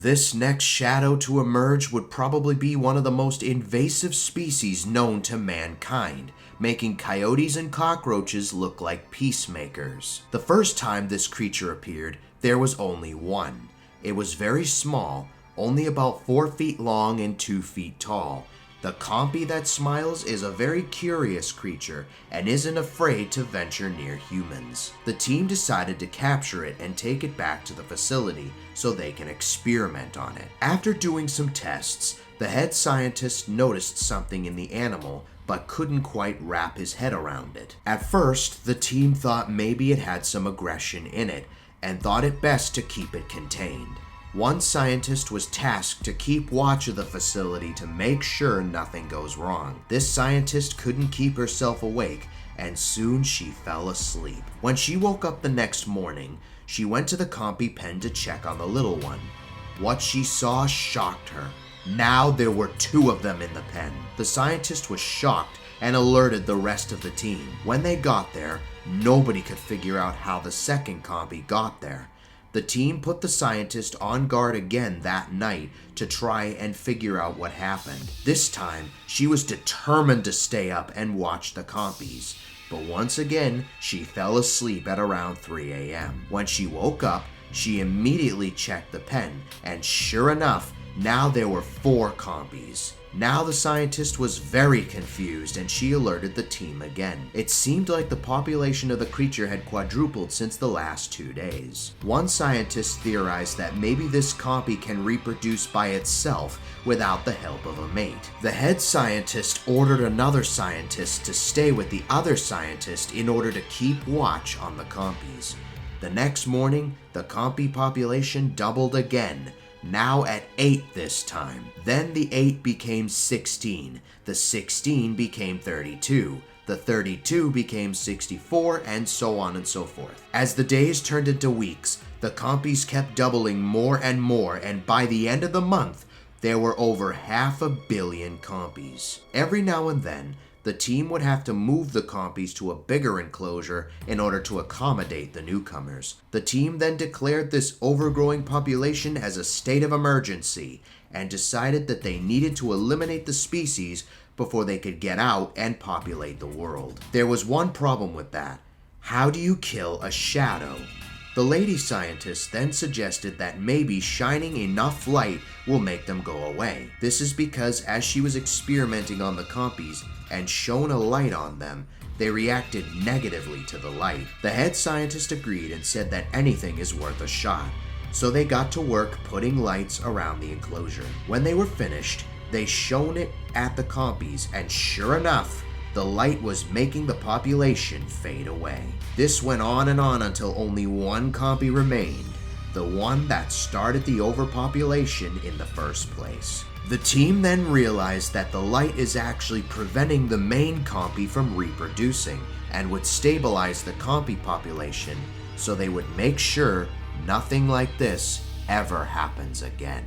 This next shadow to emerge would probably be one of the most invasive species known to mankind, making coyotes and cockroaches look like peacemakers. The first time this creature appeared, there was only one. It was very small, only about 4 feet long and 2 feet tall. The Compie that smiles is a very curious creature and isn't afraid to venture near humans. The team decided to capture it and take it back to the facility so they can experiment on it. After doing some tests, the head scientist noticed something in the animal but couldn't quite wrap his head around it. At first, the team thought maybe it had some aggression in it and thought it best to keep it contained. One scientist was tasked to keep watch of the facility to make sure nothing goes wrong. This scientist couldn't keep herself awake, and soon she fell asleep. When she woke up the next morning, she went to the Compie pen to check on the little one. What she saw shocked her. Now there were 2 of them in the pen. The scientist was shocked and alerted the rest of the team. When they got there, nobody could figure out how the second Compie got there. The team put the scientist on guard again that night to try and figure out what happened. This time, she was determined to stay up and watch the Compies. But once again, she fell asleep at around 3 a.m. When she woke up, she immediately checked the pen, and sure enough, now there were 4 Compies. Now the scientist was very confused and she alerted the team again. It seemed like the population of the creature had quadrupled since the last 2 days. One scientist theorized that maybe this Compie can reproduce by itself without the help of a mate. The head scientist ordered another scientist to stay with the other scientist in order to keep watch on the Compies. The next morning, the Compie population doubled again, now at 8 this time. Then the 8 became 16, the 16 became 32, the 32 became 64, and so on and so forth. As the days turned into weeks, the Compies kept doubling more and more, and by the end of the month, there were over 500 million Compies. Every now and then, the team would have to move the Compies to a bigger enclosure in order to accommodate the newcomers. The team then declared this overgrowing population as a state of emergency and decided that they needed to eliminate the species before they could get out and populate the world. There was one problem with that. How do you kill a shadow? The lady scientist then suggested that maybe shining enough light will make them go away. This is because as she was experimenting on the Compies and shone a light on them, they reacted negatively to the light. The head scientist agreed and said that anything is worth a shot. So they got to work putting lights around the enclosure. When they were finished, they shone it at the Compies, and sure enough, the light was making the population fade away. This went on until only one Compie remained, the one that started the overpopulation in the first place. The team then realized that the light is actually preventing the main Compie from reproducing and would stabilize the Compie population so they would make sure nothing like this ever happens again.